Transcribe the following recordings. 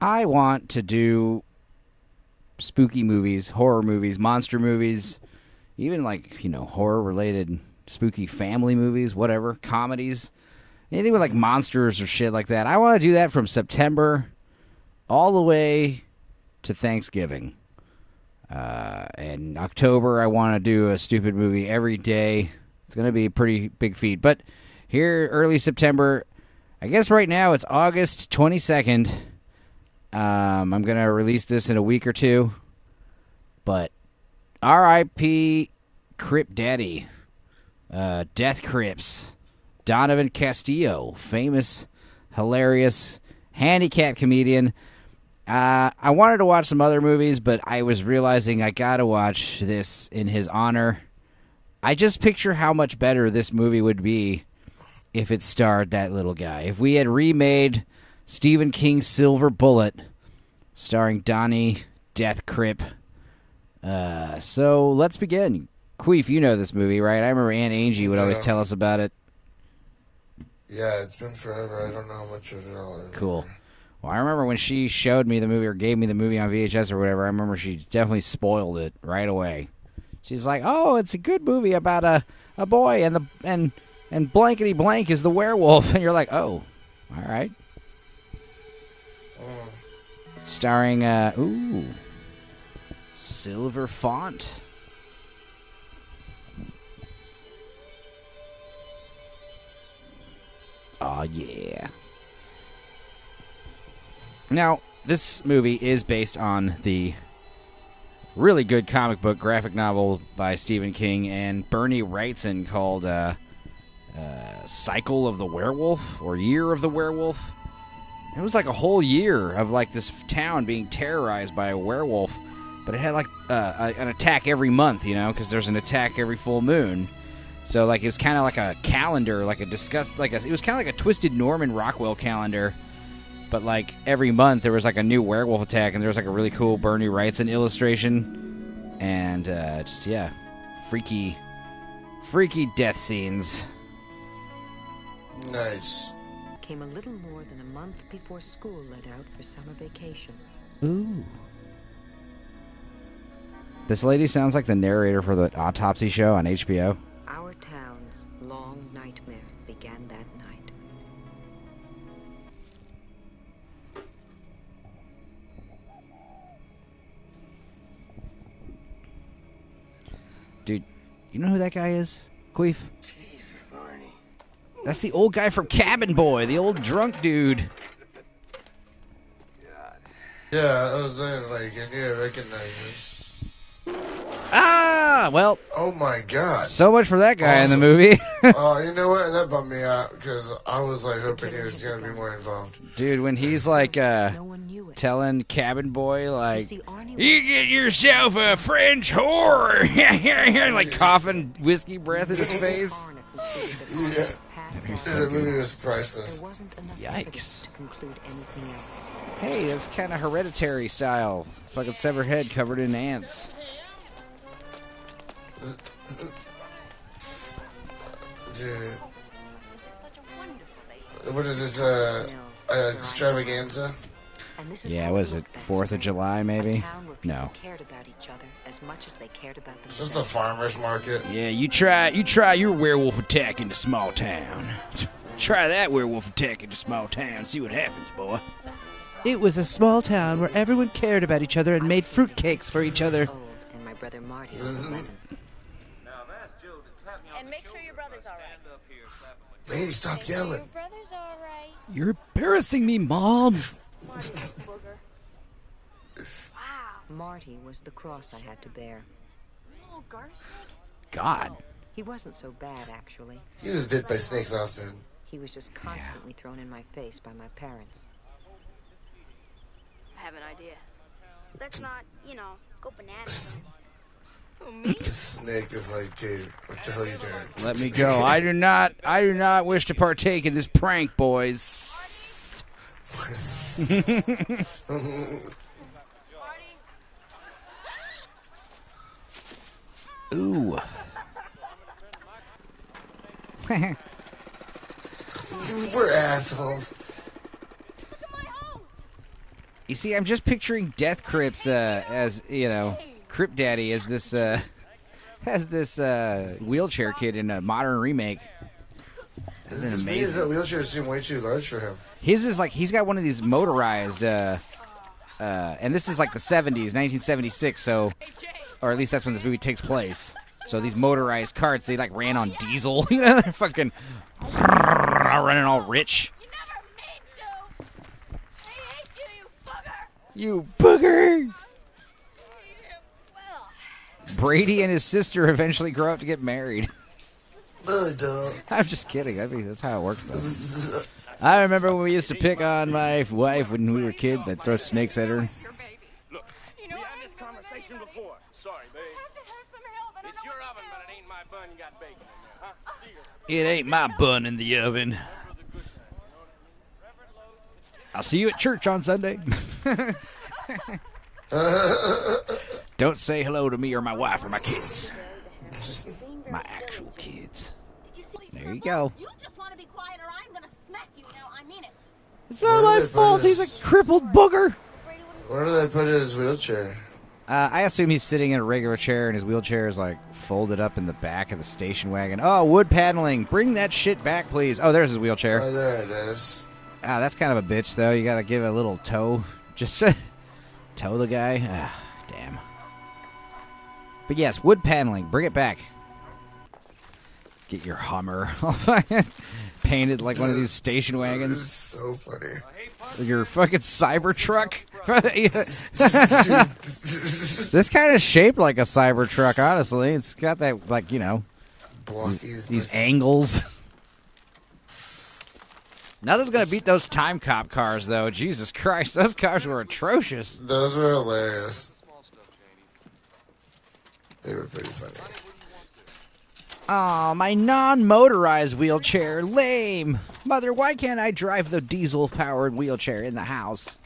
I want to do spooky movies, horror movies, monster movies, even like, horror-related spooky family movies, whatever, comedies, anything with like monsters or shit like that. I want to do that from September all the way to Thanksgiving. In October, I want to do a stupid movie every day. It's going to be a pretty big feat. But here, early September, I guess right now it's August 22nd. I'm going to release this in a week or two. But R.I.P. CripDaddy, DeathCripps, Donovan Castillo, famous, hilarious, handicapped comedian. I wanted to watch some other movies, but I was realizing I gotta watch this in his honor. I just picture how much better this movie would be if it starred that little guy. If we had remade Stephen King's Silver Bullet, starring Donnie DeathCripps. So let's begin. Queef, you know this movie, right? I remember Aunt Angie would always tell us about it. Yeah, it's been forever. I don't know how much of it all is. Cool. Well, I remember when she showed me the movie or gave me the movie on VHS or whatever, I remember she definitely spoiled it right away. She's like, "Oh, it's a good movie about a boy and blankety blank is the werewolf." And you're like, "Oh, all right." Starring silver font. Oh yeah. Now, this movie is based on the really good comic book graphic novel by Stephen King and Bernie Wrightson called Cycle of the Werewolf or Year of the Werewolf. It was like a whole year of like this town being terrorized by a werewolf, but it had like an attack every month, because there's an attack every full moon. So like it was kind of like a calendar, like it was kind of like a twisted Norman Rockwell calendar. But, like, every month there was, like, a new werewolf attack, and there was, like, a really cool Bernie Wrightson illustration. And, freaky death scenes. Nice. Came a little more than a month before school let out for summer vacation. Ooh. This lady sounds like the narrator for the autopsy show on HBO. Our town's long nightmare began that night. Dude, you know who that guy is? Queef? Jesus, Barney. That's the old guy from Cabin Boy, the old drunk dude. God. Yeah, I was saying, like, I knew I recognized him. Ah, well. Oh my God. So much for that guy in the Awesome. movie. Oh, you know what? That bummed me out because I was like hoping he was going to be more involved. Dude, when he's like, telling Cabin Boy, like, you get yourself a French whore, like coughing whiskey breath in his face. Yeah. That movie was priceless. Yikes. Hey, that's kind of Hereditary style. Fucking severed head covered in ants. Dude. What is this, extravaganza? Yeah, was it 4th of July, maybe? No. Is this the farmer's market? Yeah, you try your werewolf attack into small town. Try that werewolf attack into small town. See what happens, boy. It was a small town where everyone cared about each other and made fruitcakes for each other. And my brother Marty was 11. And make sure your brother's all right. Lady, stop yelling. Your brother's all right. You're embarrassing me, Mom. Wow. Marty was the cross I had to bear. Little garter snake? God. He wasn't so bad, actually. He was bit by snakes often. He was just constantly thrown in my face by my parents. I have an idea. Let's not, go bananas. Who, me? The snake is like, dude, what the hell are you doing? Let me go. I do not wish to partake in this prank, boys. Ooh. We're assholes. Look at my hose. You see, I'm just picturing DeathCripps as, you know, CripDaddy as this wheelchair kid in a modern remake. This wheelchair seemed way too large for him. His is like, he's got one of these motorized, and this is like the 70s, 1976, so, or at least that's when this movie takes place. So these motorized carts, they like ran on diesel, you know, they're fucking running all rich. You booger! Brady and his sister eventually grow up to get married. No, they don't. I'm just kidding. I mean, that's how it works, though. I remember when we used to pick on my wife when we were kids. I'd throw snakes at her. Look, we had this conversation before. Sorry, babe. It's your oven, but it ain't my bun. You got bacon in there, huh? It ain't my bun in the oven. I'll see you at church on Sunday. Don't say hello to me or my wife or my kids. My actual kids. There you go. You just want to be quiet or I'm going to smack you now. I mean it. It's not my fault. He's a crippled booger. Where do they put his wheelchair? I assume he's sitting in a regular chair and his wheelchair is like folded up in the back of the station wagon. Oh, wood paneling. Bring that shit back, please. Oh, there's his wheelchair. Oh, there it is. Ah, that's kind of a bitch, though. You gotta give it a little tow. Just tow the guy. Ah, damn. But yes, wood paneling. Bring it back. Get your Hummer painted like one of these station wagons. It's so funny. Your fucking Cybertruck. This kind of shaped like a Cybertruck, honestly. It's got that, like, you know, these angles. Nothing's going to beat those Time Cop cars, though. Jesus Christ, those cars were atrocious. Those were hilarious. They were pretty funny. Aw, my non-motorized wheelchair. Lame. Mother, why can't I drive the diesel-powered wheelchair in the house?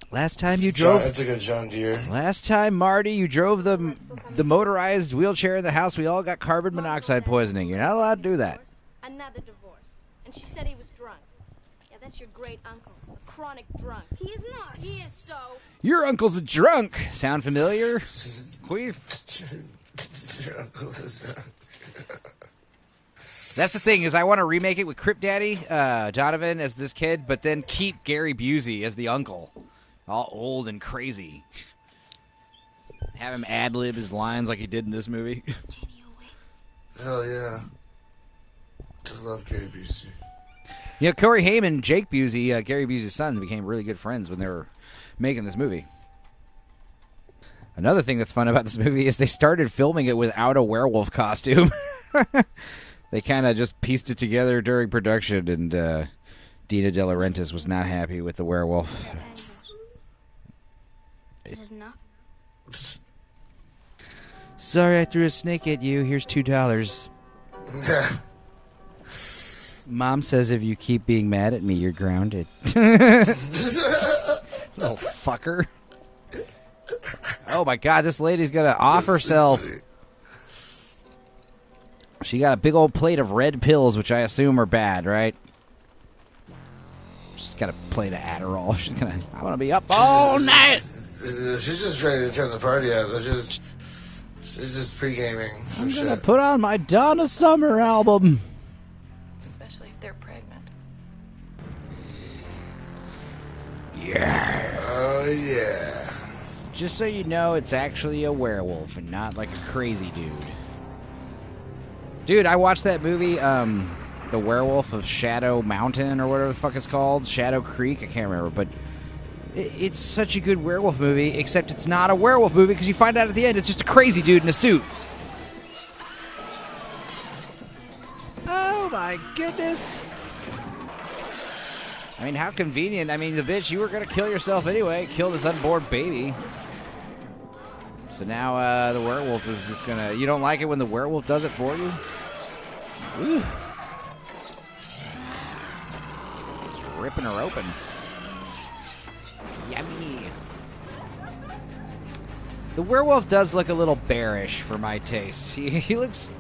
Last time you drove... It's a good John Deere. Last time, Marty, you drove the motorized wheelchair in the house, we all got carbon monoxide poisoning. You're not allowed to do that. Another divorce. And she said he was drunk. Yeah, that's your great uncle. A chronic drunk. He is not. He is so. Your uncle's a drunk. Sound familiar? Queef. Your uncle's a drunk. That's the thing, is I want to remake it with CripDaddy, Donovan as this kid, but then keep Gary Busey as the uncle. All old and crazy. Have him ad-lib his lines like he did in this movie. Hell yeah. Just love Gary Busey. You know, Corey Haim and Jake Busey, Gary Busey's son, became really good friends when they were making this movie. Another thing that's fun about this movie is they started filming it without a werewolf costume. They kind of just pieced it together during production, and Dina De Laurentiis was not happy with the werewolf. Is it enough? Sorry I threw a snake at you. Here's $2. Mom says if you keep being mad at me, you're grounded. Little fucker. Oh my god, this lady's gonna off herself. She got a big old plate of red pills, which I assume are bad, right? She's got a plate of Adderall. She's gonna, I wanna be up all night. She's just ready to turn the party up. She's just pre-gaming some I'm gonna shit. put on my Donna Summer album. Especially if they're pregnant. Yeah. Oh, yeah. Just so you know, it's actually a werewolf and not like a crazy dude. Dude, I watched that movie, The Werewolf of Shadow Mountain, or whatever the fuck it's called. Shadow Creek, I can't remember, but it's such a good werewolf movie, except it's not a werewolf movie because you find out at the end it's just a crazy dude in a suit. Oh my goodness. I mean, how convenient. I mean, the bitch, you were going to kill yourself anyway. Kill this unborn baby. So now the werewolf is just going to... You don't like it when the werewolf does it for you? Ooh. Just ripping her open. Yummy. The werewolf does look a little bearish for my taste. He looks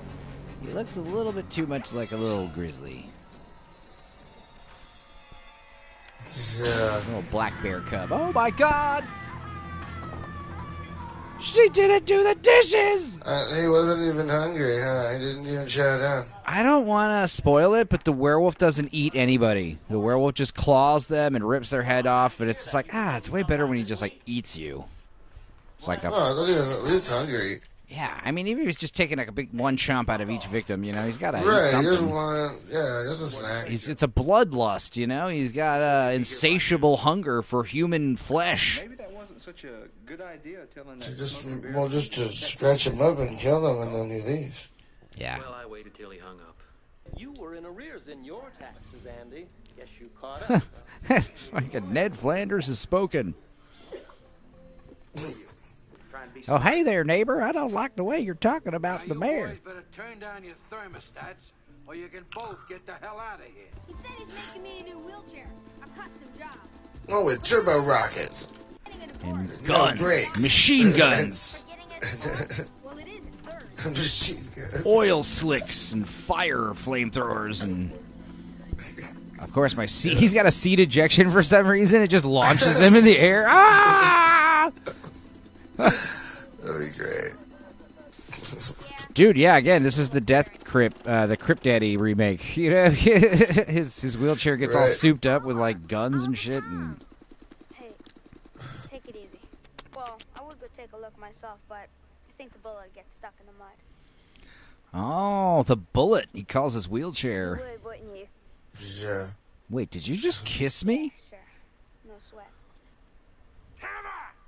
a little bit too much like a little grizzly. Yeah. Little black bear cub. Oh my God! She didn't do the dishes! He wasn't even hungry, huh? He didn't even chow down. I don't want to spoil it, but the werewolf doesn't eat anybody. The werewolf just claws them and rips their head off, and it's just like, it's way better when he just, like, eats you. It's like I thought he was at least hungry. Yeah, I mean, even if he's just taking like a big one chomp out of each victim, you know, he's got to eat Right, something. just a snack. It's a bloodlust, you know? He's got insatiable hunger for human flesh. Maybe that wasn't such a good idea telling that. Just to scratch him up and kill him and then he leaves. Yeah. Well, I waited till he hung up. You were in arrears in your taxes, Andy. Guess you caught up. Like a Ned Flanders has spoken. Oh, hey there, neighbor. I don't like the way you're talking about the mayor. You boys better turn down your thermostats, or you can both get the hell out of here. He said he's making me a new wheelchair. A custom job. Oh, with turbo rockets. And No guns. brakes. Machine guns. Well, it is. It's third. Machine guns. Oil slicks and fire flamethrowers and... Of course, he's got a seat ejection for some reason. It just launches him in the air. Ah! That'd be great. Dude, yeah, again, this is the DeathCripps, the CripDaddy remake. You know, his wheelchair gets all souped up with, like, guns and shit. And... Hey, take it easy. Well, I would go take a look myself, but I think the bullet gets stuck in the mud. Oh, the bullet. He calls his wheelchair. You would, wouldn't you? Yeah. Wait, did you just kiss me? Sure. No sweat.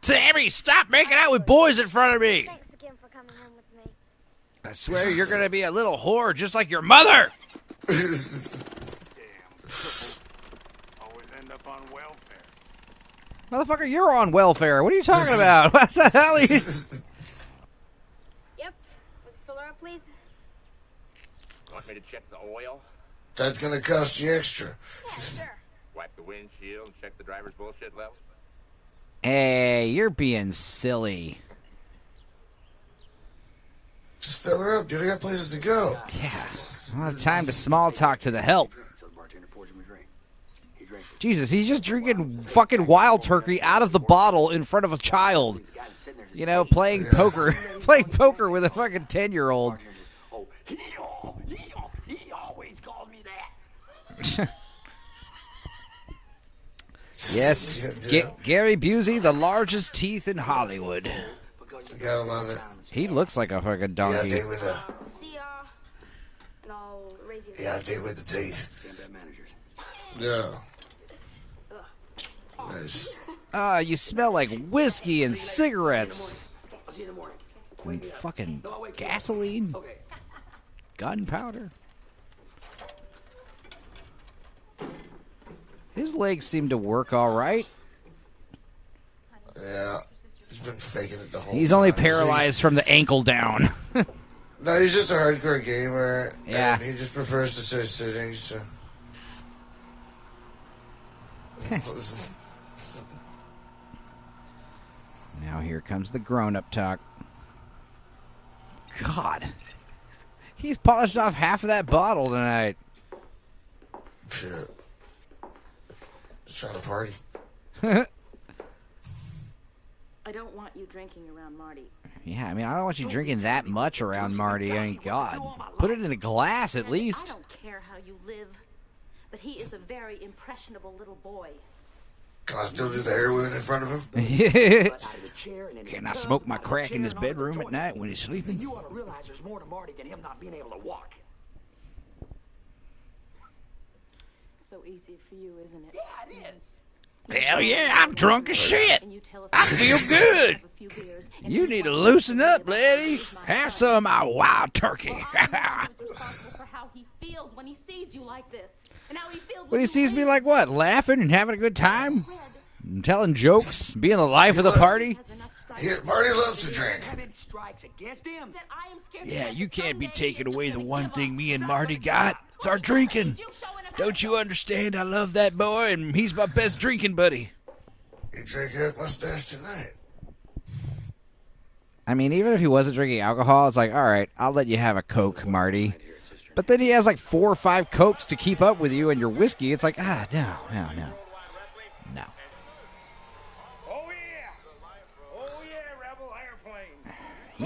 Tammy, stop making out with boys in front of me! Thanks again for coming home with me. I swear you're gonna be a little whore just like your mother! Damn cripple. Always end up on welfare. Motherfucker, you're on welfare. What are you talking about? What the hell are you... Yep. Would you fill her up, please? Want me to check the oil? That's gonna cost you extra. Yeah, sure. Wipe the windshield, check the driver's bullshit level? Hey, you're being silly. Just fill her up, dude. I got places to go. Yeah. I don't have time to small talk to the help. Jesus, he's just drinking fucking wild turkey out of the bottle in front of a child. You know, playing poker. Playing poker with a fucking 10-year-old. He always called me that. Yes, Gary Busey, the largest teeth in Hollywood. You gotta love it. He looks like a fucking donkey. Yeah, with the. See ya. And I'll raise you. Yeah, deal with the teeth. Yeah. Nice. You smell like whiskey and cigarettes. I'll see you in the morning. And fucking gasoline. Gunpowder. His legs seem to work all right. Yeah. He's been faking it the whole time. He's only paralyzed from the ankle down. No, he's just a hardcore gamer. Yeah. And he just prefers to stay sitting, so. Now here comes the grown-up talk. God. He's polished off half of that bottle tonight. Shit. Just trying to party. I don't want you drinking around Marty. Yeah, I mean, I don't want you drinking that much around Marty. I mean, God. Put it in a glass at least. I don't care how you live, but he is a very impressionable little boy. Can I still do the heroin in front of him? Can I smoke my crack in his bedroom at night when he's sleeping? You ought to realize there's more to Marty than him not being able to walk. So easy for you, isn't it? Yeah, it is. Hell yeah, I'm drunk as shit. I feel good. You need to loosen up, lady. Have some of my wild turkey. When he sees me like what? Laughing and having a good time? And telling jokes? Being the life of the party? Marty loves to drink. Yeah, you can't be taking away the one thing me and Marty got. It's our drinking. Don't you understand? I love that boy, and he's my best drinking buddy. You drink half my stash tonight. I mean, even if he wasn't drinking alcohol, it's like, all right, I'll let you have a Coke, Marty. But then he has like 4 or 5 Cokes to keep up with you and your whiskey. It's like, no.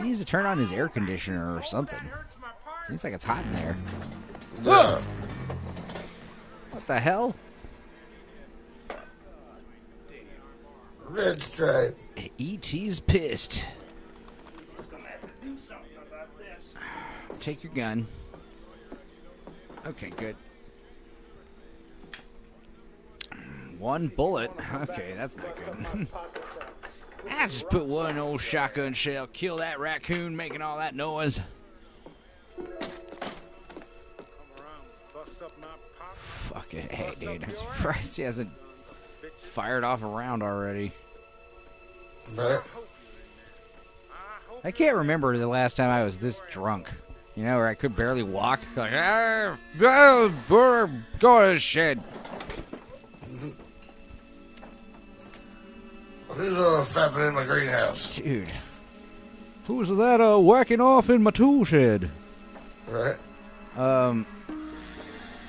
needs to turn on his air conditioner or something. Seems like it's hot in there. Yeah. What the hell? Red stripe. E.T.'s pissed. Take your gun. Okay, good. One bullet. Okay, that's not good. I just put one old shotgun shell, kill that raccoon making all that noise. Fuck it. Hey, dude, I'm surprised he hasn't fired off a round already. But I can't remember the last time I was this drunk. You know, where I could barely walk. Like, go to shed. who's fapping in my greenhouse? Dude. Who's that whacking off in my tool shed? Right.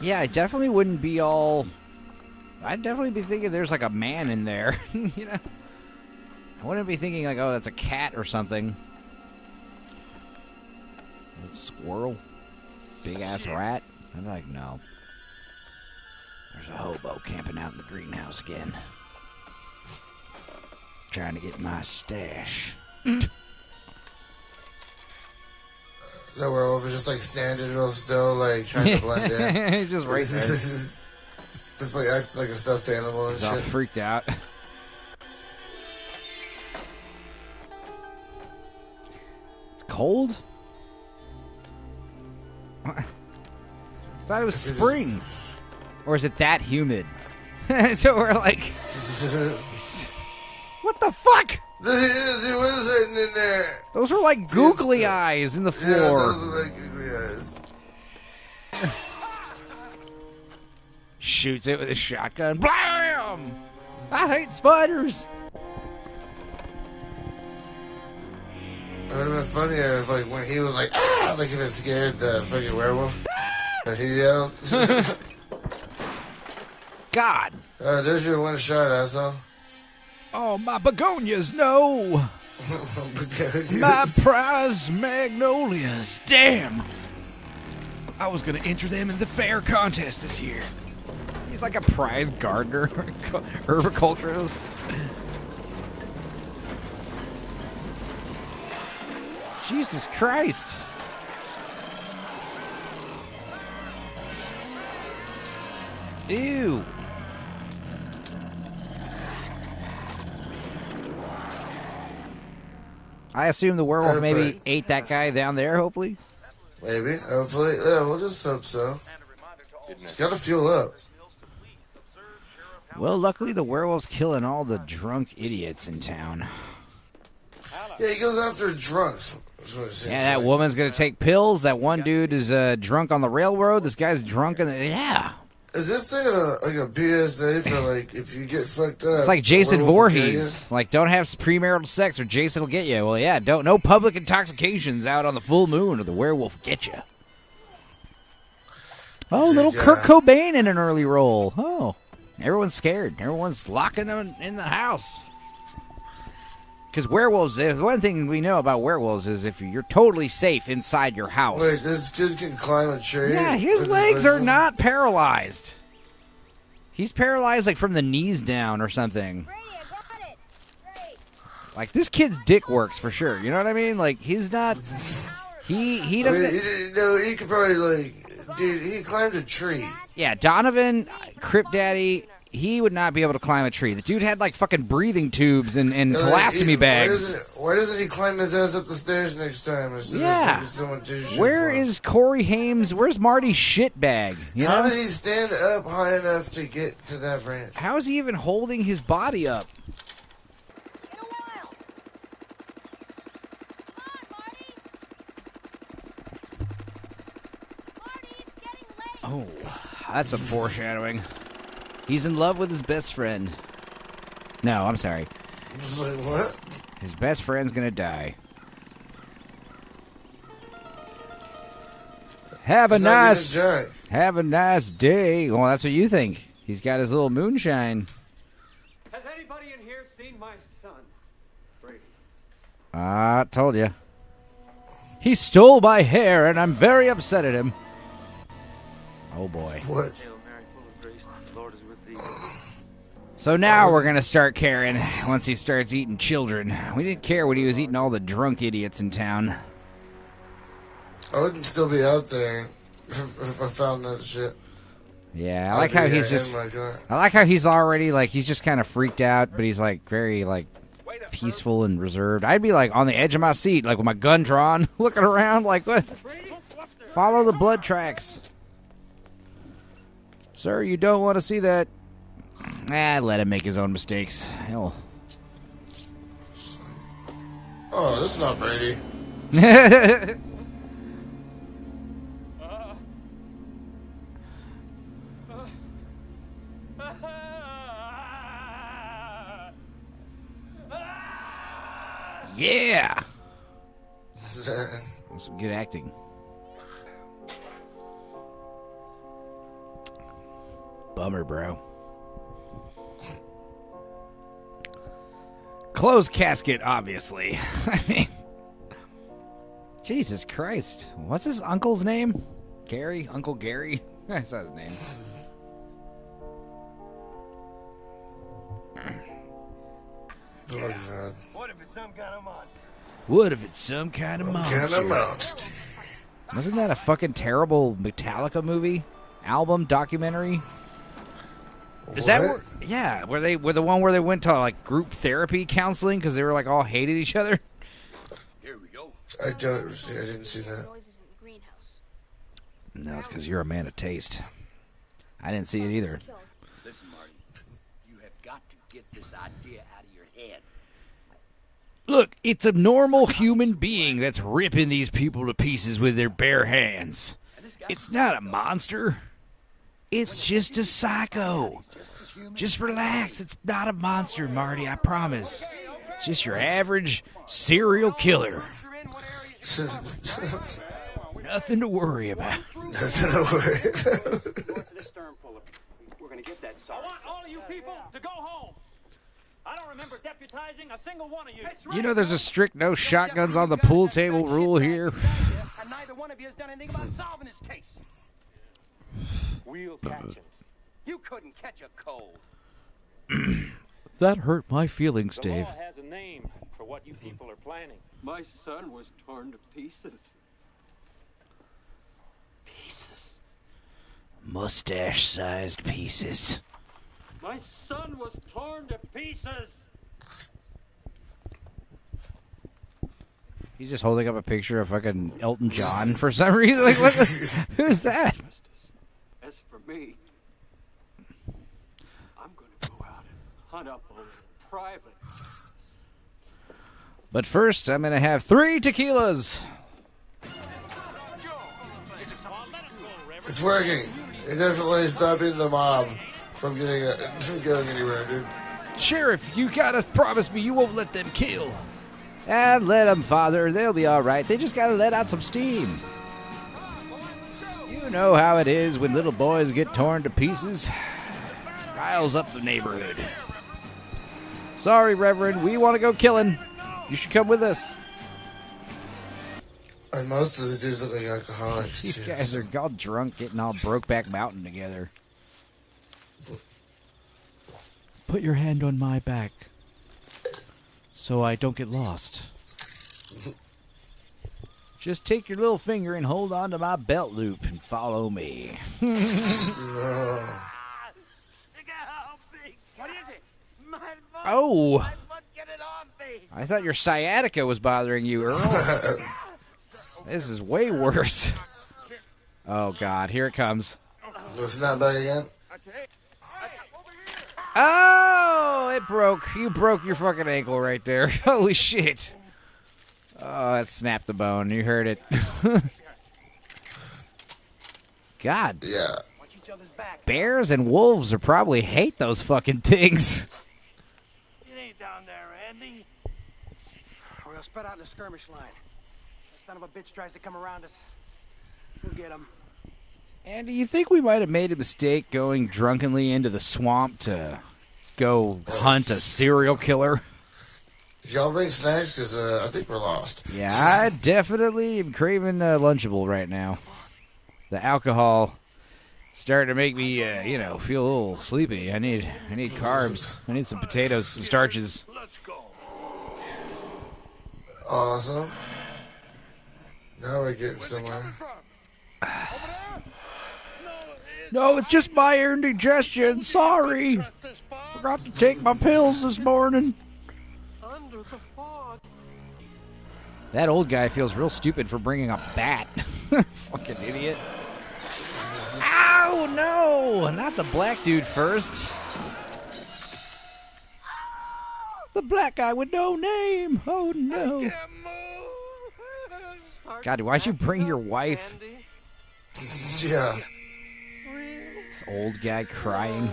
Yeah, I definitely wouldn't be all... I'd definitely be thinking there's like a man in there. You know? I wouldn't be thinking like, oh, that's a cat or something. Old squirrel. Big-ass rat. I'd be like, no. There's a hobo camping out in the greenhouse again. Trying to get my stash. The werewolf is just like standing real still, like trying to blend in. He's just right there. Just like acts like a stuffed animal and He's all shit. freaked out. It's cold? I thought it was spring. Or is it that humid? So we're like... What the fuck? He was sitting in there. Those are like googly eyes in the floor. Yeah, those are like googly eyes. Shoots it with a shotgun. Blam! I hate spiders. It would have been funnier if, like, when he was like, ah, like if it scared the fucking werewolf. He yelled. God. There's your one shot, asshole. Oh, my begonias, no. My prize magnolias. Damn. I was going to enter them in the fair contest this year. He's like a prize gardener, herbiculturist. Jesus Christ. Ew. I assume the werewolf maybe ate that guy down there, hopefully? Maybe, hopefully. Yeah, we'll just hope so. It's got to fuel up. Well, luckily the werewolf's killing all the drunk idiots in town. Yeah, he goes after drunks. Yeah, that woman's going to take pills. That one dude is drunk on the railroad. This guy's drunk in the... Yeah. Is this thing like a PSA for, like, if you get fucked up? It's like Jason Voorhees. Like, don't have premarital sex or Jason will get you. Well, yeah, no public intoxications out on the full moon or the werewolf will get you. Oh, little Kurt Cobain in an early role. Oh, everyone's scared. Everyone's locking them in the house. Because werewolves, one thing we know about werewolves is if you're totally safe inside your house. Wait, this kid can climb a tree? Yeah, his legs are not paralyzed. He's paralyzed like from the knees down or something. Like this kid's dick works for sure. You know what I mean? Like he's not. He doesn't. No, he could probably like, dude. He climbed a tree. Yeah, Donovan, CripDaddy. He would not be able to climb a tree. The dude had like fucking breathing tubes and colostomy bags. Why doesn't he climb his ass up the stairs next time? Yeah. Where is Corey Haim's? Where's Marty's shit bag? How did he stand up high enough to get to that branch? How is he even holding his body up? Oh, that's some foreshadowing. He's in love with his best friend. No, I'm sorry. It's like, what? His best friend's gonna die. Have a nice day. Well, that's what you think. He's got his little moonshine. Has anybody in here seen my son, Brady? I told you. He stole my hair, and I'm very upset at him. Oh, boy. What? So now we're going to start caring once he starts eating children. We didn't care when he was eating all the drunk idiots in town. I wouldn't still be out there if I found that shit. Yeah, I like how he's just... I like how he's already, like, he's just kind of freaked out, but he's, like, very, like, peaceful and reserved. I'd be, like, on the edge of my seat, like, with my gun drawn, looking around, like, what? Follow the blood tracks. Sir, you don't want to see that. Let him make his own mistakes. Hell. Oh, that's not Brady. Yeah. That's some good acting. Bummer, bro. Closed casket, obviously. I mean, Jesus Christ. What's his uncle's name? Gary? Uncle Gary? That's not his name. Oh, God. What if it's some kind of monster? What if it's some kind of monster? Wasn't that a fucking terrible Metallica movie? Album? Documentary? Is that where? Yeah, where they were the one where they went to like group therapy counseling because they were like all hated each other. Here we go. I didn't see that. No, it's because you're a man of taste. I didn't see it either. Listen, Marty, you have got to get this idea out of your head. Look, it's a normal human being that's ripping these people to pieces with their bare hands. It's not a monster. It's just a psycho. Just relax. It's not a monster, Marty, I promise. It's just your average serial killer. Nothing to worry about. Nothing to worry about. We're gonna get that sorry. I want all of you people to go home. I don't remember deputizing a single one of you. You know there's a strict no shotguns on the pool table rule here. And neither one of you has done anything about solving this case. We'll catch him. You couldn't catch a cold. That hurt my feelings, Dave. The law has a name for what you people are planning. My son was torn to pieces. Pieces. Mustache-sized pieces. My son was torn to pieces. He's just holding up a picture of fucking Elton John for some reason. Like, what who's that? As for me, I'm going to go out and hunt up a private. But first, I'm going to have 3 tequilas. It's working. It definitely stopping the mob from going anywhere, dude. Sheriff, you got to promise me you won't let them kill. And let them, Father. They'll be all right. They just got to let out some steam. You know how it is when little boys get torn to pieces. Riles up the neighborhood. Sorry, Reverend. We want to go killing. You should come with us. And most of the dudes look like alcoholics. These guys are all drunk, getting all Brokeback Mountain together. Put your hand on my back so I don't get lost. Just take your little finger and hold on to my belt loop and follow me. What is it? My foot. Oh! My foot, get it off me. I thought your sciatica was bothering you, Earl. This is way worse. Oh, God. Here it comes. Listen that back again. Oh, it broke. You broke your fucking ankle right there. Holy shit. Oh, that snapped the bone. You heard it. God. Yeah. Bears and wolves are probably hate those fucking things. It ain't down there, Andy. We'll spread out in the skirmish line. That son of a bitch tries to come around us. We'll get him. Andy, you think we might have made a mistake going drunkenly into the swamp to go hunt a serial killer? Did y'all bring snacks? Because I think we're lost. Yeah, I definitely am craving Lunchable right now. The alcohol starting to make me, feel a little sleepy. I need carbs. I need some potatoes, some starches. Awesome. Now we're getting somewhere. No, it's just my indigestion. Sorry. Forgot to take my pills this morning. That old guy feels real stupid for bringing a bat. Fucking idiot. Ow, no! Not the black dude first. The black guy with no name. Oh, no. God, why'd you bring your wife? Yeah. This old guy crying.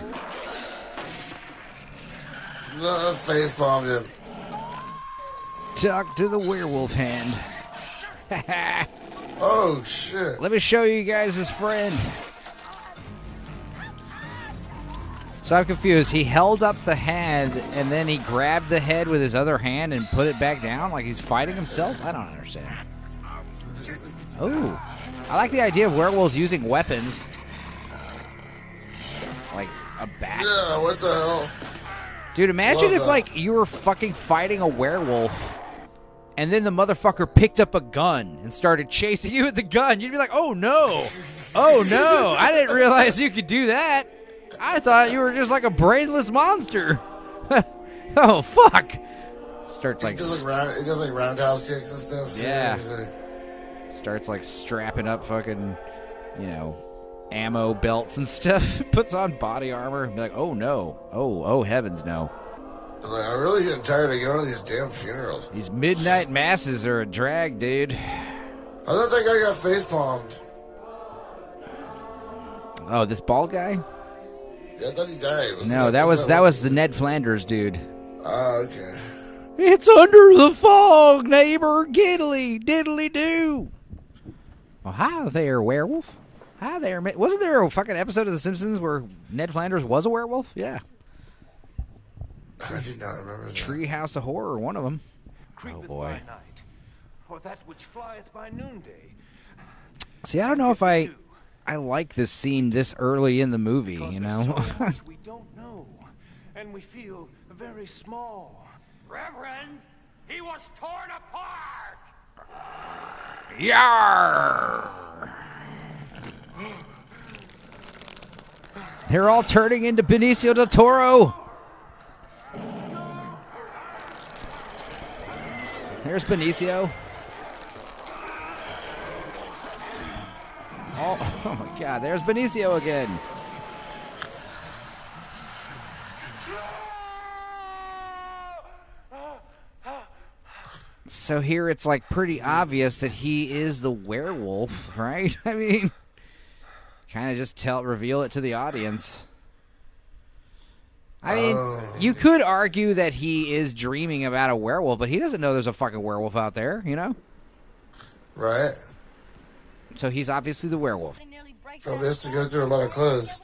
No, face bombed him. Talk to the werewolf hand. Oh, shit. Let me show you guys his friend. So I'm confused. He held up the hand, and then he grabbed the head with his other hand and put it back down like he's fighting himself? I don't understand. Oh. I like the idea of werewolves using weapons. Like a bat. Yeah, what the hell? Dude, imagine if, like, you were fucking fighting a werewolf, and then the motherfucker picked up a gun and started chasing you with the gun. You'd be like, oh, no. Oh, no. I didn't realize you could do that. I thought you were just like a brainless monster. Oh, fuck. Starts like... It does like roundhouse kicks and stuff. So yeah. Starts like strapping up fucking, ammo belts and stuff. Puts on body armor. And be like, oh, no. Oh, heavens, no. I'm really getting tired of going to these damn funerals. These midnight masses are a drag, dude. I thought that guy got face palmed. Oh, this bald guy? Yeah, I thought he died. No, that was the Ned Flanders dude. Oh, okay. It's under the fog, neighbor. Giddly, diddly do. Well, hi there, werewolf. Hi there. Wasn't there a fucking episode of The Simpsons where Ned Flanders was a werewolf? Yeah. I do not remember that. Treehouse of Horror, one of them. Oh, boy. By night, or that which flieth by noonday. See, I don't know if I like this scene this early in the movie, you know? We don't know, and we feel very small. Reverend, he was torn apart! Yarr! They're all turning into Benicio del Toro. There's Benicio. Oh my God, there's Benicio again. So here it's like pretty obvious that he is the werewolf, right? I mean, kind of just reveal it to the audience. I mean, you could argue that he is dreaming about a werewolf, but he doesn't know there's a fucking werewolf out there, you know? Right. So he's obviously the werewolf. Probably has to go through a lot of clothes.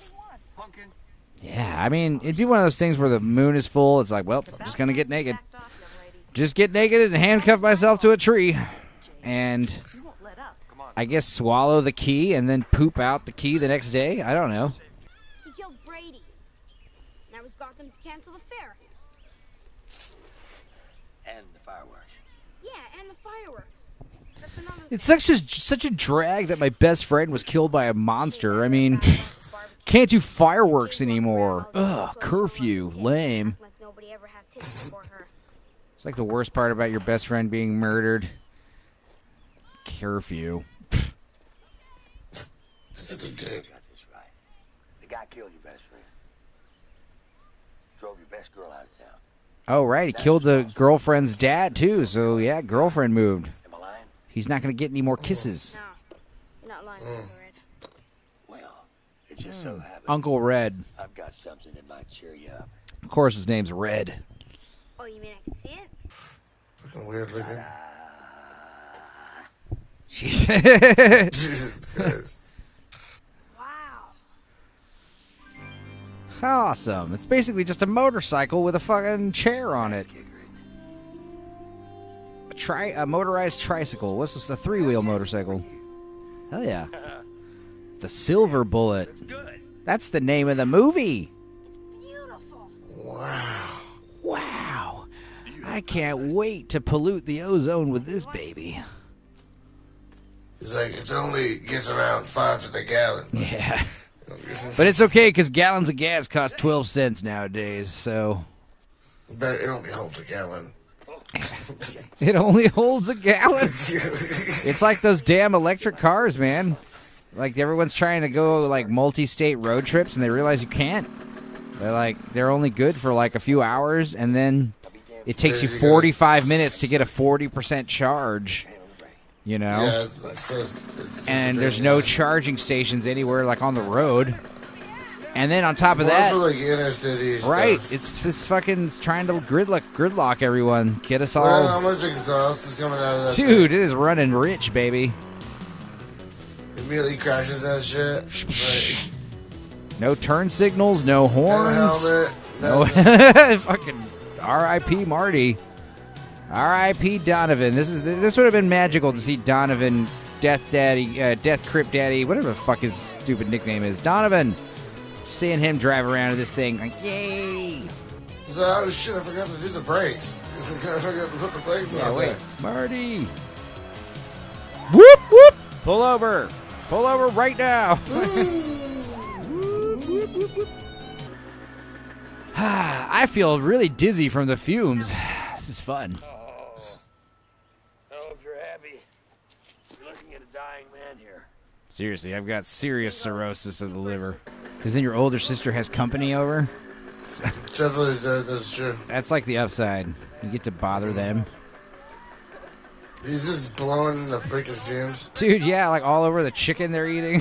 Yeah, I mean, it'd be one of those things where the moon is full. It's like, well, I'm just going to get naked. Just get naked and handcuff myself to a tree. And I guess swallow the key and then poop out the key the next day. I don't know. He killed Brady. And I was got them to cancel the fair. And the fireworks. Yeah, and the fireworks. That's another It's such a drag that my best friend was killed by a monster. I mean, can't do fireworks anymore. Ugh, curfew. Lame. like nobody ever had tickets for her. It's like the worst part about your best friend being murdered. Curfew. Such a dick. The guy killed your best friend. Drove your best girl out of town. Oh, right. He killed the girlfriend's dad, too. So, yeah, girlfriend moved. Am I lying? He's not going to get any more kisses. No, you're not lying, Uncle Red. Well, it just so happens. Uncle Red. I've got something that might cheer you up. Of course, his name's Red. Oh, you mean I can see it? Fucking weird looking. Jesus Christ. Wow. Awesome. It's basically just a motorcycle with a fucking chair on it. A motorized tricycle. What's this? A 3-wheel motorcycle. Hell yeah. The Silver Bullet. That's the name of the movie. Wow. I can't wait to pollute the ozone with this baby. It's like, it only gets around 5 to the gallon. Yeah. But it's okay, because gallons of gas cost 12 cents nowadays, so... But it only holds a gallon. It only holds a gallon? It's like those damn electric cars, man. Like, everyone's trying to go, like, multi-state road trips, and they realize you can't. They're only good for, like, a few hours, and then it takes you 45 minutes to get a 40% charge. You know? Yeah, it's and there's no charging stations anywhere, like, on the road. And then on top of that... for, like, inner city right. stuff. It's fucking trying to gridlock everyone. Get us all... How much exhaust is coming out of that Dude, thing? it is running rich, baby. Immediately crashes that shit. No turn signals, no horns. No helmet. No... fucking R.I.P. Marty. R.I.P. Donovan. This would have been magical to see Donovan, DeathCripps, whatever the fuck his stupid nickname is. Donovan. Seeing him drive around in this thing, like, yay! So, oh shit, I forgot to do the brakes. I forgot to put the brakes on there. Marty! Whoop, whoop! Pull over! Pull over right now! I feel really dizzy from the fumes. This is fun. I hope you're happy. You're looking at a dying man here. Seriously, I've got serious cirrhosis of the liver. Because then your older sister has company over. Definitely, that's true. That's like the upside. You get to bother them. He's just blowing the freaking fumes. Dude, yeah, like all over the chicken they're eating.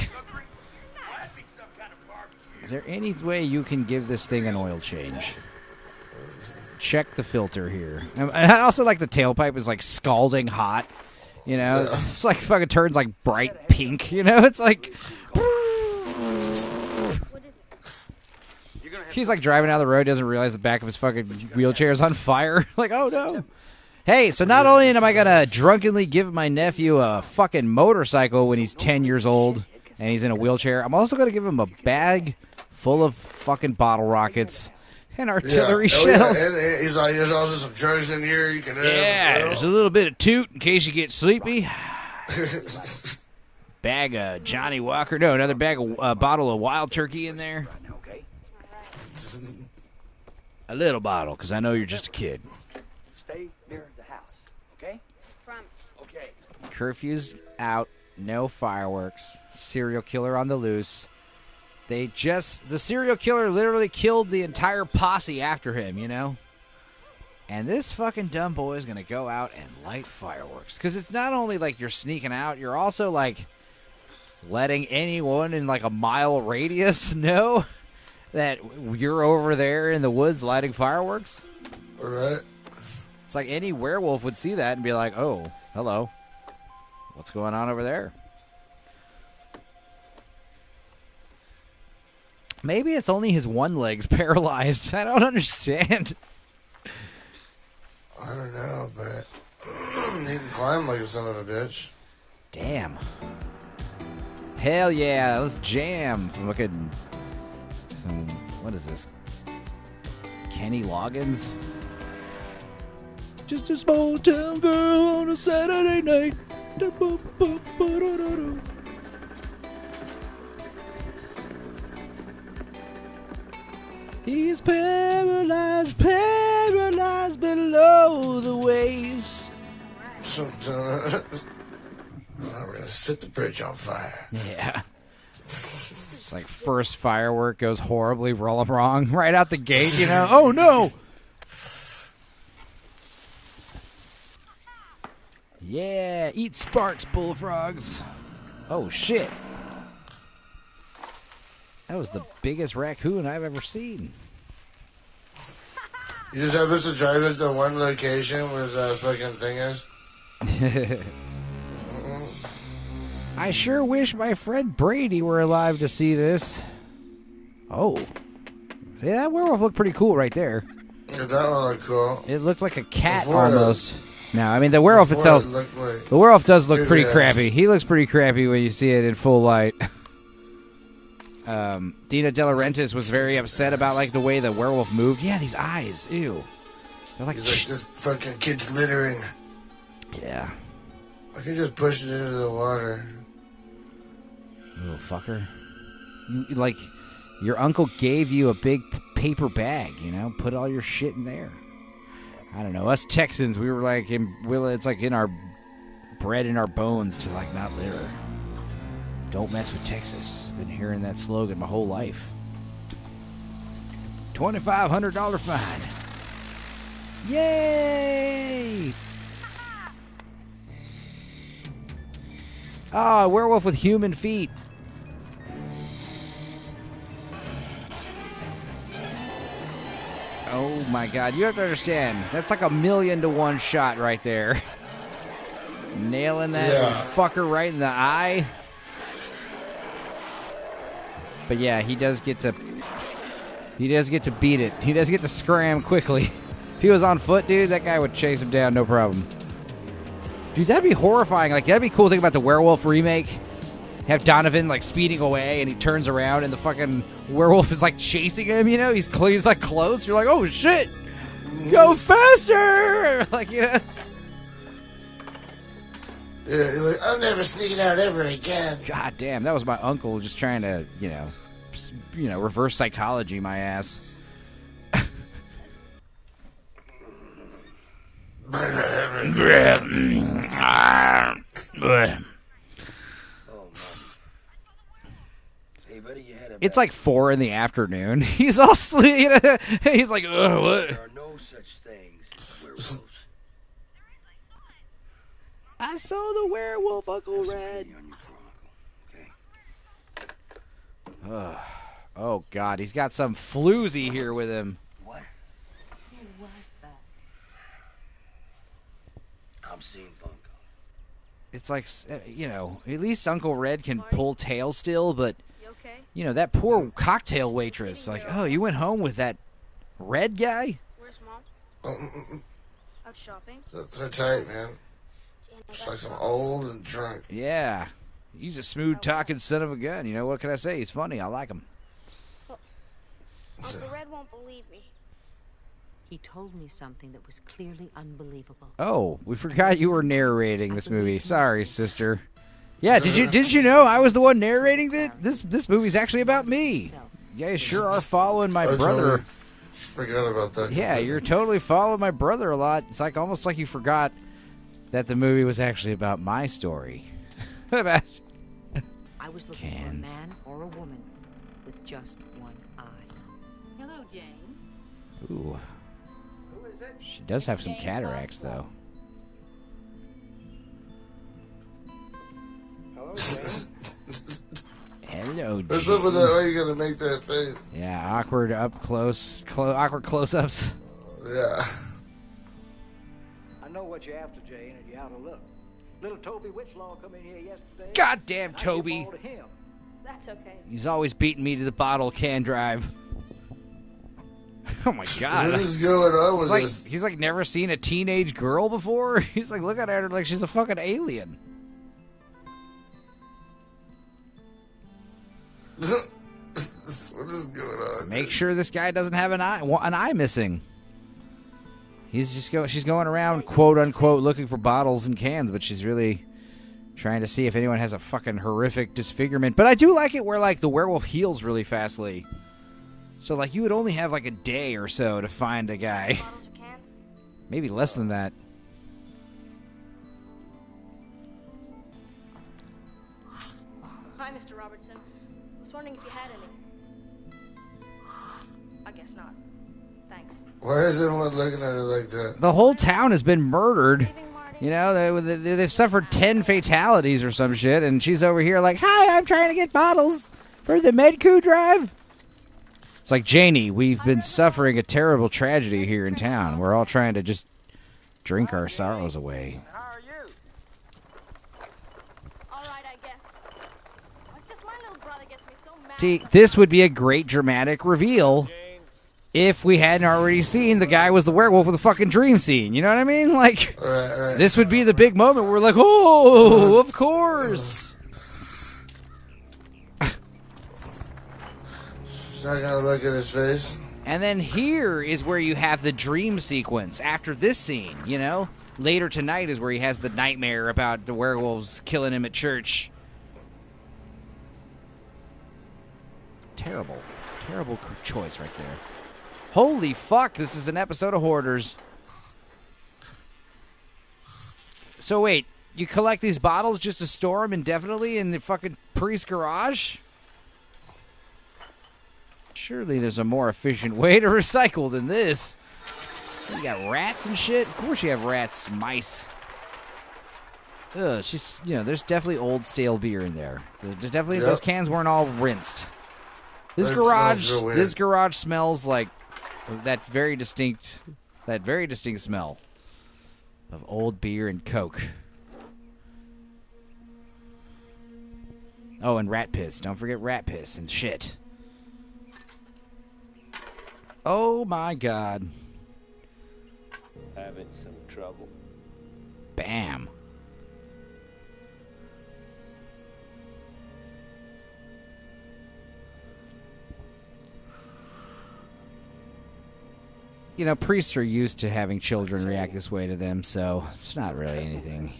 Is there any way you can give this thing an oil change? Check the filter here. And I also like the tailpipe is like scalding hot. You know? Yeah. It's like fucking turns like bright pink. You know? It's like... He's like driving down the road, doesn't realize the back of his fucking wheelchair is on fire. Like, oh no. Hey, so not only am I going to drunkenly give my nephew a fucking motorcycle when he's 10 years old and he's in a wheelchair, I'm also going to give him a bag full of fucking bottle rockets and artillery shells. And he's like, there's also some drugs in here you can have. Yeah, there's a little bit of toot in case you get sleepy. Bag of Johnny Walker. No, another bag of bottle of Wild Turkey in there. A little bottle, because I know you're just a kid. Stay near the house, okay? Promise. Okay. Curfew's out, no fireworks. Serial killer on the loose. The serial killer literally killed the entire posse after him, you know? And this fucking dumb boy is going to go out and light fireworks. Because it's not only like you're sneaking out, you're also like letting anyone in like a mile radius know that you're over there in the woods lighting fireworks. All right. It's like any werewolf would see that and be like, oh, hello. What's going on over there? Maybe it's only his one leg's paralyzed. I don't understand. I don't know, but he can climb like a son of a bitch. Damn. Hell yeah, let's jam. Fucking some, what is this? Kenny Loggins? Just a small town girl on a Saturday night. He's paralyzed, paralyzed below the waist. We're gonna set the bridge on fire. Yeah. It's like first firework goes horribly wrong right out the gate, you know? Oh no! Yeah, eat sparks, bullfrogs. Oh shit. That was the biggest raccoon I've ever seen. You just happen to drive at the one location where the fucking thing is? I sure wish my friend Brady were alive to see this. Oh. Yeah, that werewolf looked pretty cool right there. Yeah, that one looked cool. It looked like a cat almost. No, I mean the werewolf Before itself. it looked like The werewolf does look pretty Yeah. crappy. He looks pretty crappy when you see it in full light. Dina De Laurentiis was very upset about like the way the werewolf moved. Yeah, these eyes, ew. They're like, He's like, this fucking kid's littering. Yeah. I could just push it into the water. Little fucker. You, like, your uncle gave you a big paper bag, you know? Put all your shit in there. I don't know. Us Texans, we were like, it's like in our bred in our bones to like not litter. Don't mess with Texas. Been hearing that slogan my whole life. $2,500 fine. Yay! Ah, werewolf with human feet. Oh my god, you have to understand. That's like 1,000,000 to 1 shot right there. Nailing that fucker right in the eye. But yeah, he does get to beat it. He does get to scram quickly. If he was on foot, dude, that guy would chase him down, no problem. Dude, that'd be horrifying. Like, that'd be cool thing about the werewolf remake. Have Donovan, like, speeding away, and he turns around, and the fucking werewolf is, like, chasing him, you know? He's like, close. You're like, oh, shit! Go faster! Like, you know? Yeah, he's like, I'm never sneaking out ever again. God damn, that was my uncle just trying to, you know, reverse psychology my ass. It's like 4 in the afternoon. He's all asleep. You know? He's like, ugh, what? There are no such things as werewolves. I saw the werewolf, Uncle Red. Oh, God. He's got some floozy here with him. What? Who was that? I'm seeing Funko. It's like, you know, at least Uncle Red can pull tail still, but, You okay? you know, that poor cocktail waitress. Like, oh, you went home with that red guy? Where's Mom? Out shopping. They're tight, man. It's like some old and drunk. Yeah. He's a smooth-talking son of a gun. You know, what can I say? He's funny. I like him. Uncle Red won't believe me. He told me something that was clearly unbelievable. Oh, we forgot you were narrating this movie. Sorry, sister. Yeah, did you know I was the one narrating it? This movie's actually about me. You guys sure are following my brother. Totally forgot about that. Yeah, you're totally following my brother a lot. It's like almost like you forgot that the movie was actually about my story. About I was looking for a man or a woman with just one eye. Hello, Jane. Ooh. She does have some cataracts, though. Hello, Jane. Hello, Jane. What's up with that? Why you gotta make that face? Yeah, awkward up close, awkward close-ups. Yeah. I know what you're after, Jane, and you're out of luck. Little Toby Witchlaw come in here yesterday. Goddamn Toby! That's okay. He's always beating me to the bottle can drive. Oh my God! What is going on with this? He's like never seen a teenage girl before. He's like looking at her like she's a fucking alien. What is going on? Make sure this guy doesn't have an eye missing. She's going around, quote unquote, looking for bottles and cans, but she's really trying to see if anyone has a fucking horrific disfigurement. But I do like it where like the werewolf heals really fastly. So like you would only have like a day or so to find a guy. Maybe less than that. Hi, Mr. Robertson. I was wondering if you had any. I guess not. Thanks. Why is everyone looking at her like that? The whole town has been murdered. You know, they've suffered 10 fatalities or some shit, and she's over here like, hi, I'm trying to get bottles for the Medco drive. It's like, Janie, we've been suffering a terrible tragedy here in town. We're all trying to just drink our sorrows away. How are you? All right, I guess. It's just my little brother gets me so mad. See, this would be a great dramatic reveal If we hadn't already seen the guy was the werewolf with the fucking dream scene. You know what I mean? Like, Right. this would be the big moment where we're like, oh, of course. She's not gonna look at his face. And then here is where you have the dream sequence after this scene, you know? Later tonight is where he has the nightmare about the werewolves killing him at church. Terrible choice right there. Holy fuck, this is an episode of Hoarders. So wait, you collect these bottles just to store them indefinitely in the fucking priest's garage? Surely there's a more efficient way to recycle than this. You got rats and shit? Of course you have rats, mice. Ugh, there's definitely old stale beer in there. There's definitely, those cans weren't all rinsed. This garage smells like that very distinct smell of old beer and Coke. Oh, and rat piss. Don't forget rat piss and shit. Oh my God. Having some trouble. Bam. You know, priests are used to having children react this way to them, so it's not really anything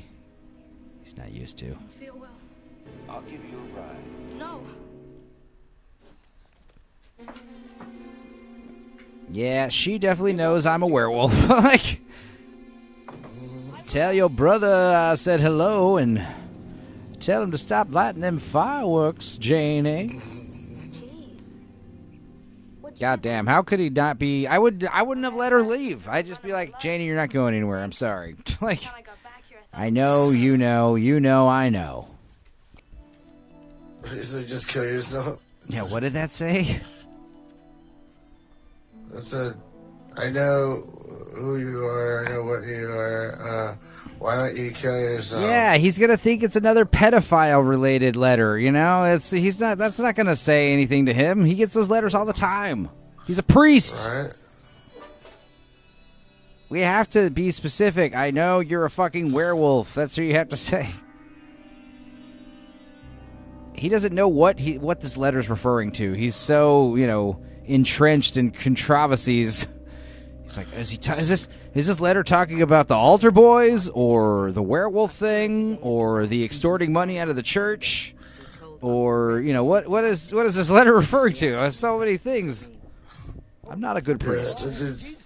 he's not used to. I don't feel well. I'll give you a ride. No. Yeah, she definitely knows I'm a werewolf. Like, tell your brother I said hello and tell him to stop lighting them fireworks, Janie. Goddamn, how could he not be? I wouldn't have let her leave. I'd just be like, Janie, you're not going anywhere. I'm sorry. Like, I know, you know, I know. Just kill yourself. Yeah, what did that say? That said, I know who you are. I know what you are. Why don't you kill yourself? Yeah, he's gonna think it's another pedophile-related letter. You know, That's not gonna say anything to him. He gets those letters all the time. He's a priest. Right. We have to be specific. I know you're a fucking werewolf. That's what you have to say. He doesn't know what this letter's referring to. He's so, entrenched in controversies. He's like, is this letter talking about the altar boys or the werewolf thing or the extorting money out of the church or what is this letter referring to? There's so many things. I'm not a good priest.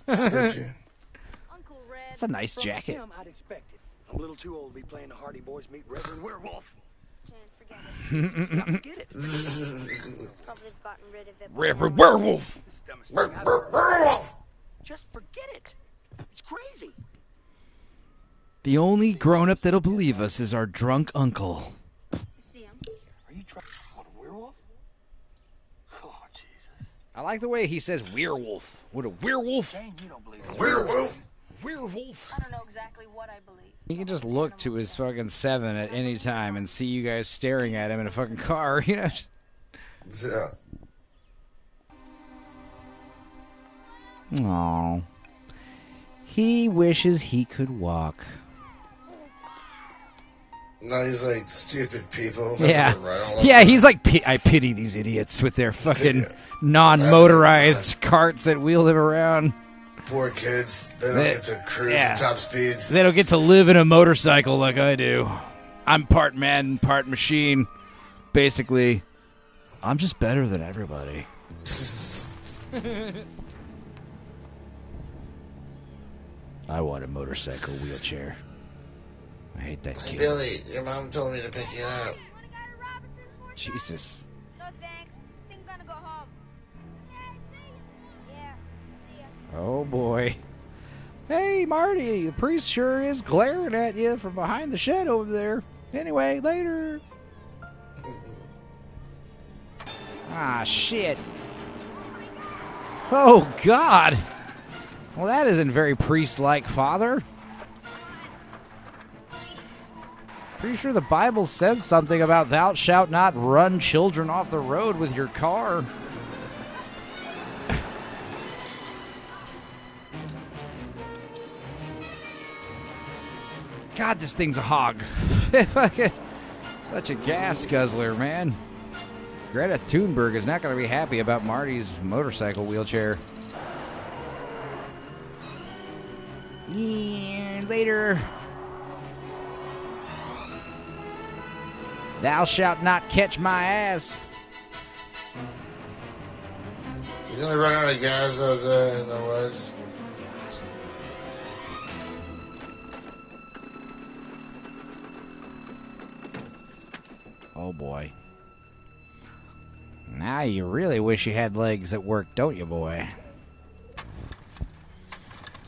That's a nice jacket. I'd expect it. I'm a little too old to be playing the Hardy Boys meet Reverend Werewolf. Probably gotten rid of it. Reverend Werewolf. Just forget it. It's crazy. The only grown-up that'll believe us is our drunk uncle. See him? Are you trying? What, a werewolf? Oh, Jesus. I like the way he says werewolf. What, a werewolf? Dang, you don't believe it. Werewolf. Werewolf. I don't know exactly what I believe. He can just look to his fucking 7 at any time and see you guys staring at him in a fucking car, Yeah. Aww. He wishes he could walk. No, he's like, stupid people. Yeah. Right, Yeah, he's like, I pity these idiots with their fucking non-motorized carts that wheel them around. Poor kids. They don't get to cruise at top speeds. They don't get to live in a motorcycle like I do. I'm part man, part machine. Basically, I'm just better than everybody. I want a motorcycle wheelchair. I hate that kid. Billy, your mom told me to pick you up. Jesus. No thanks. Think I'm gonna go home. Yeah, see ya. Oh boy. Hey Marty, the priest sure is glaring at you from behind the shed over there. Anyway, later. Ah, shit. Oh, God. Well, that isn't very priest-like, Father. Pretty sure the Bible says something about thou shalt not run children off the road with your car. God, this thing's a hog. Such a gas guzzler, man. Greta Thunberg is not going to be happy about Marty's motorcycle wheelchair. Yeah, later. Thou shalt not catch my ass. He's gonna run out of gas out there in the woods. Oh boy. Now you really wish you had legs that work, don't you, boy?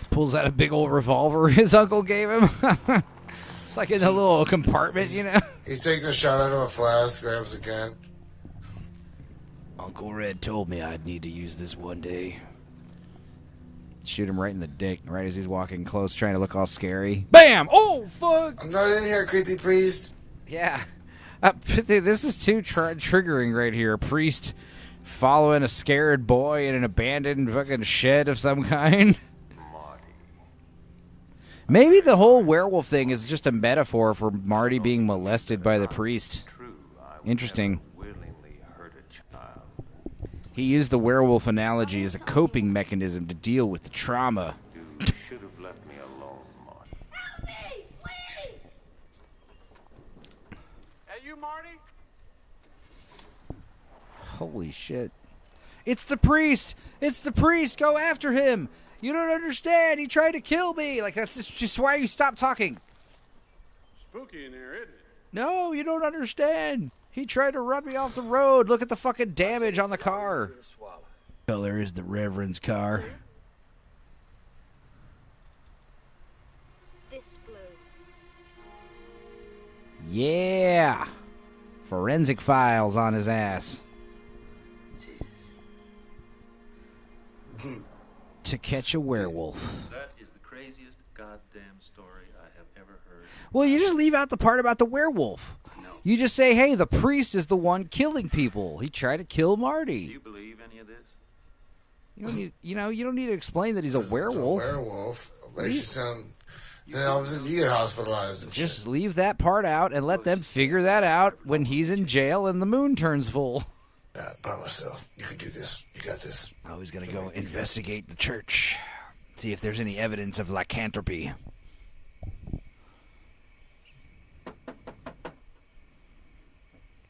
Pulls out a big old revolver his uncle gave him. It's like in a little compartment, you know? He takes a shot out of a flask, grabs a gun. Uncle Red told me I'd need to use this one day. Shoot him right in the dick, right as he's walking close, trying to look all scary. BAM! Oh, fuck! I'm not in here, creepy priest. Yeah. This is too triggering right here. A priest following a scared boy in an abandoned fucking shed of some kind. Maybe the whole werewolf thing is just a metaphor for Marty being molested by the priest. Interesting. He used the werewolf analogy as a coping mechanism to deal with the trauma. You should have left me alone, Marty. Help me, please! Hey, you, Marty? Holy shit. It's the priest! It's the priest! Go after him! You don't understand! He tried to kill me! Like, that's just why you stop talking. Spooky in here, isn't it? No, you don't understand. He tried to run me off the road. Look at the fucking damage on the car. Color is the Reverend's car. This blue. Yeah. Forensic files on his ass. To catch a werewolf. That is the craziest goddamn story I have ever heard. Well, you just leave out the part about the werewolf. No. You just say, hey, the priest is the one killing people. He tried to kill Marty. Do you believe any of this? You don't need, you don't need to explain that he's a werewolf. A werewolf. Makes you sound. Then all of a sudden you get hospitalized and Just shit. leave that part out and let them figure that out when he's in jail and the moon turns full. By myself. You can do this. You got this. I was going to go investigate the church. See if there's any evidence of lycanthropy.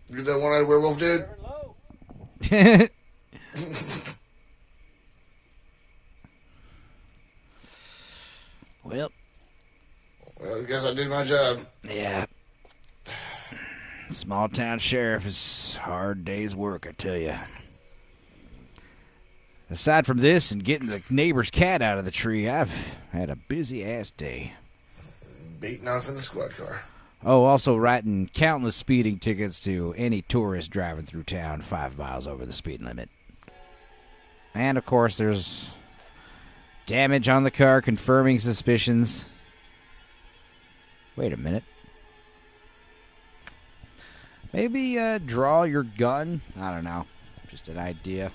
You're that one-eyed werewolf dude? Well, I guess I did my job. Yeah. Small town sheriff is a hard day's work, I tell you. Aside from this and getting the neighbor's cat out of the tree, I've had a busy-ass day. Beating off in the squad car. Oh, also writing countless speeding tickets to any tourist driving through town 5 miles over the speed limit. And, of course, there's damage on the car confirming suspicions. Wait a minute. Maybe draw your gun. I don't know. Just an idea.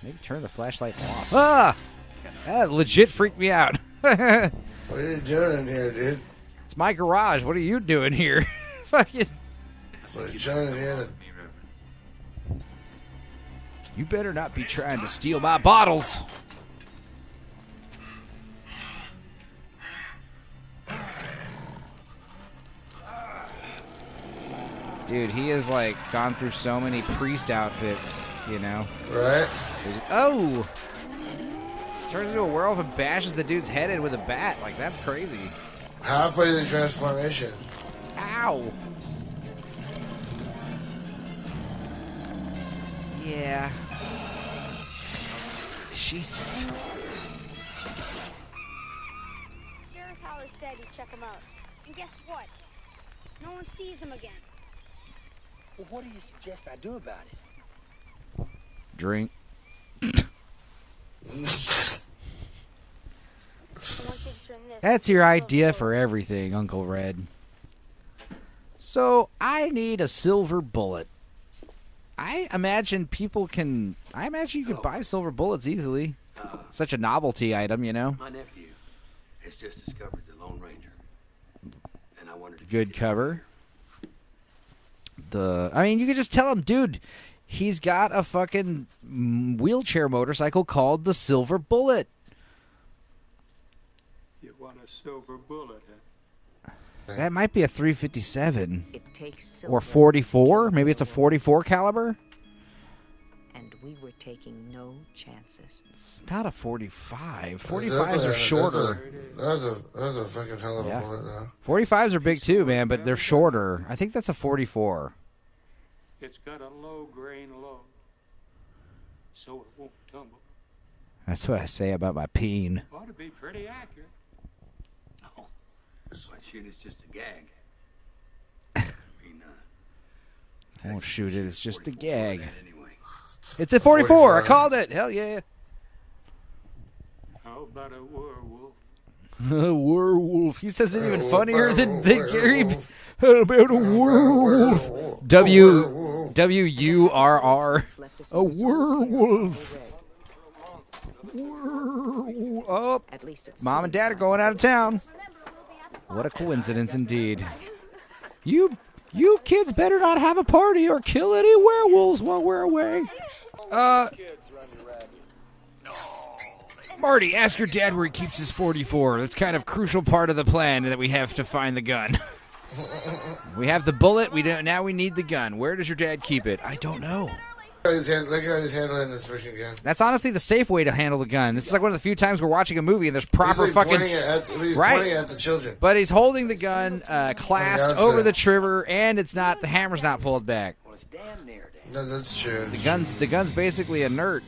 Maybe turn the flashlight off. Ah! That legit freaked me out. What are you doing in here, dude? It's my garage. What are you doing here? Fucking. So you're trying to hear it. You better not be trying to steal my bottles. Dude, he has, like, gone through so many priest outfits, you know? Right? Oh! Turns into a werewolf and bashes the dude's head in with a bat. Like, that's crazy. Halfway to the transformation. Ow! Yeah. Jesus. Sheriff Haller said he'd check him out. And guess what? No one sees him again. Well, what do you suggest I do about it? Drink. That's your idea for everything, Uncle Red. So, I need a silver bullet. I imagine you could buy silver bullets easily. Such a novelty item, you know? My nephew has just discovered the Lone Ranger. Good cover. I mean, you could just tell him, dude, he's got a fucking wheelchair motorcycle called the Silver Bullet. You want a silver bullet, huh? That might be a 357 It takes or silver 44. Maybe it's a 44 caliber. and we were taking no chances. It's not a 45. 45s are shorter. That's a fucking hell of a bullet, though. 45s are big too, man, but they're shorter. I think that's a 44. It's got a low grain low, so it won't tumble. That's what I say about my peen. Ought to be pretty accurate. No, but shit, it's just a gag. I mean, I won't shoot it. It's just a gag. It's a 44. I called it. Hell yeah. How about a werewolf? A werewolf. He says it even funnier than Gary. How about a werewolf? W-U-R-R. A werewolf. Oh, Mom and Dad are going out of town. What a coincidence indeed. You kids better not have a party or kill any werewolves while we're away. Marty, ask your dad where he keeps his 44. That's kind of crucial part of the plan that we have to find the gun. We have the bullet. Now we need the gun. Where does your dad keep it? I don't know. Look at how he's handling this freaking gun. That's honestly the safe way to handle the gun. This is like one of the few times we're watching a movie and there's proper He's like fucking... pointing at the children. But he's holding the gun clasped over the trigger, and the hammer's not pulled back. No, that's true. The gun's basically inert.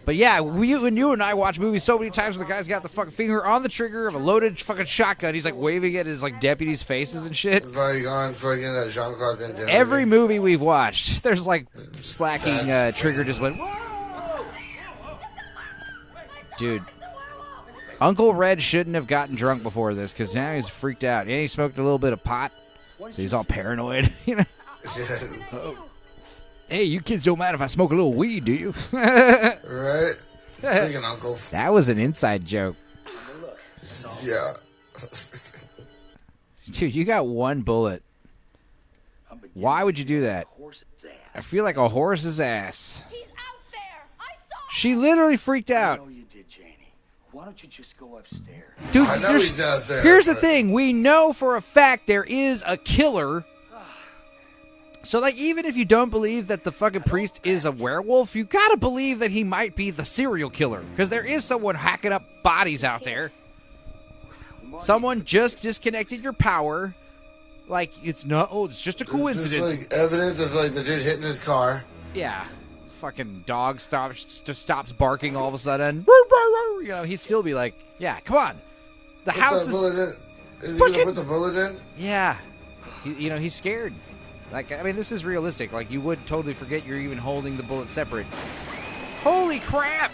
But yeah, you and I watch movies so many times where the guy's got the fucking finger on the trigger of a loaded fucking shotgun. He's like waving at his like deputies' faces and shit. Like on fucking that Jean-Claude Van Damme. Every movie we've watched, there's like slacking trigger just went. Dude, Uncle Red shouldn't have gotten drunk before this because now he's freaked out. And he smoked a little bit of pot, so he's all paranoid. You know. Oh. Hey, you kids don't mind if I smoke a little weed, do you? Right? Freaking uncles. That was an inside joke. Yeah. Dude, you got one bullet. Why would you do that? I feel like a horse's ass. He's out there. I saw him. She literally freaked out. I know you did, Janie. Why don't you just go upstairs? Dude, I know he's out there. Here's the thing. We know for a fact there is a killer. So, like, even if you don't believe that the fucking priest is a werewolf, you gotta believe that he might be the serial killer. Because there is someone hacking up bodies out there. Someone just disconnected your power. Like, it's just a coincidence. There's, like, evidence of, like, the dude hitting his car. Yeah. Fucking dog stops barking all of a sudden. You know, he'd still be like, yeah, come on. The house is... Is he gonna put the bullet in? Yeah. He's scared. Like, I mean, this is realistic. Like, you would totally forget you're even holding the bullet separate. Holy crap!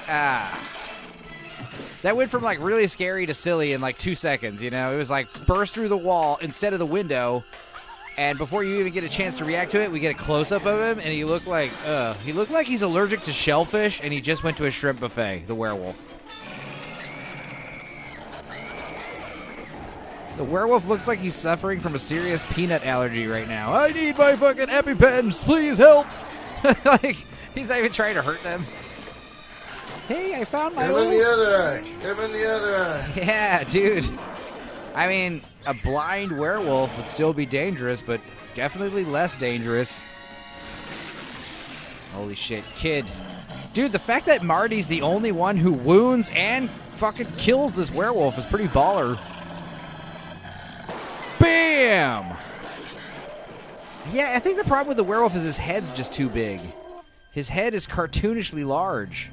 That went from, like, really scary to silly in, like, 2 seconds, you know? It was, like, burst through the wall instead of the window. And before you even get a chance to react to it, we get a close-up of him, and he looked like he's allergic to shellfish, and he just went to a shrimp buffet, the werewolf. The werewolf looks like he's suffering from a serious peanut allergy right now. I need my fucking EpiPens. Please help. Like, he's not even trying to hurt them. Hey, I found my Get him in the other eye. Get him in the other eye. Yeah, dude. I mean, a blind werewolf would still be dangerous, but definitely less dangerous. Holy shit, kid. Dude, the fact that Marty's the only one who wounds and fucking kills this werewolf is pretty baller. Bam! Yeah, I think the problem with the werewolf is his head's just too big. His head is cartoonishly large.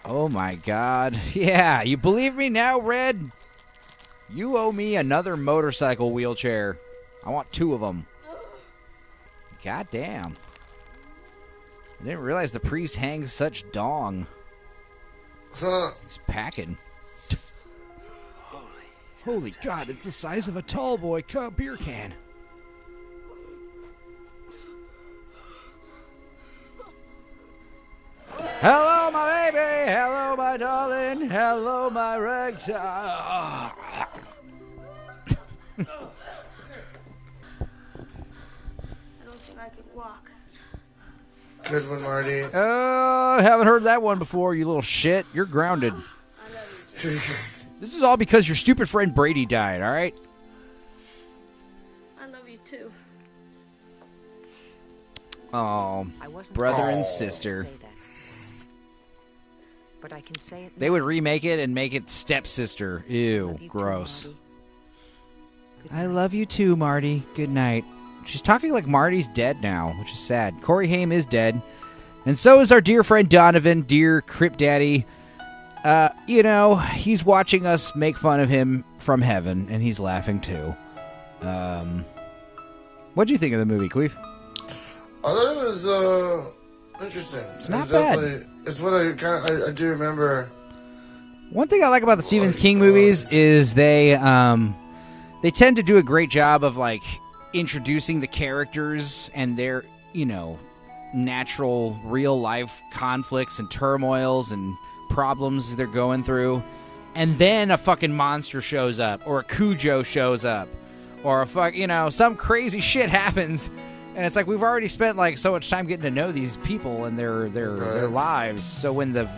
Oh my god. Yeah, you believe me now, Red? You owe me another motorcycle wheelchair. I want 2 of them. God damn. I didn't realize the priest hangs such dong. He's packing. Holy God, it's the size of a tall boy beer can. Hello, my baby. Hello, my darling. Hello, my ragtime. Good one, Marty. Haven't heard that one before, you little shit. You're grounded. This is all because your stupid friend Brady died, all right? I love you too. Oh, brother and sister. But I can say it. They would remake it and make it stepsister. Ew, gross. I love you too, Marty. Good night. She's talking like Marty's dead now, which is sad. Corey Haim is dead. And so is our dear friend Donovan, dear CripDaddy. You know, he's watching us make fun of him from heaven, and he's laughing too. What'd you think of the movie, Queef? I thought it was interesting. It's not bad. It's what I do remember. One thing I like about the Stephen King movies is they tend to do a great job of like introducing the characters and their, you know, natural real life conflicts and turmoils and problems they're going through, and then a fucking monster shows up, or a Cujo shows up, or some crazy shit happens. And it's like we've already spent like so much time getting to know these people and their lives. So when the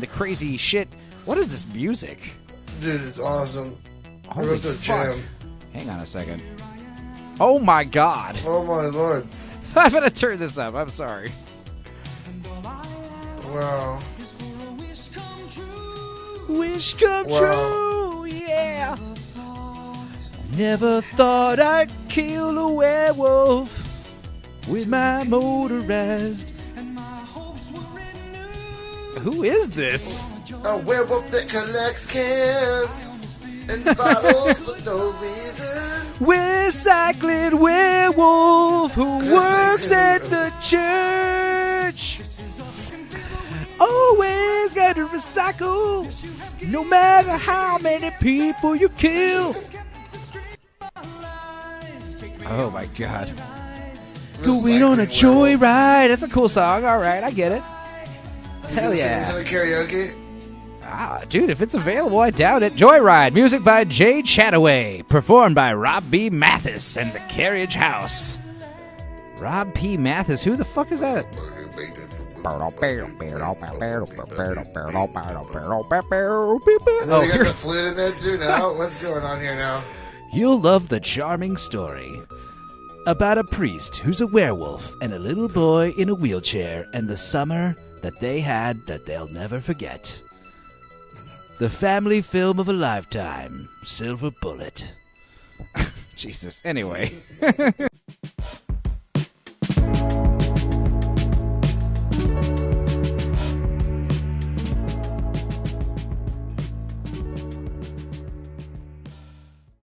crazy shit, what is this music? Dude, it's awesome. Holy fuck! Hang on a second. Oh my god! Oh my lord! I'm gonna turn this up. I'm sorry. Wow. Wish come true, yeah. Never thought I'd kill a werewolf with my motorized. Who is this? A werewolf that collects cans and bottles for no reason. Recycling werewolf who works at the church. Always gotta recycle, no matter how many people you kill. Oh my god. Going on a joyride. That's a cool song. Alright, I get it. Hell yeah. Is it karaoke? Ah, dude, if it's available, I doubt it. Joyride, music by Jay Chataway, performed by Rob B. Mathis and the Carriage House. Rob P. Mathis, who the fuck is that? Oh, they got the flute in there too now? What's going on here now? You'll love the charming story about a priest who's a werewolf and a little boy in a wheelchair and the summer that they had that they'll never forget. The family film of a lifetime, Silver Bullet. Jesus. Anyway.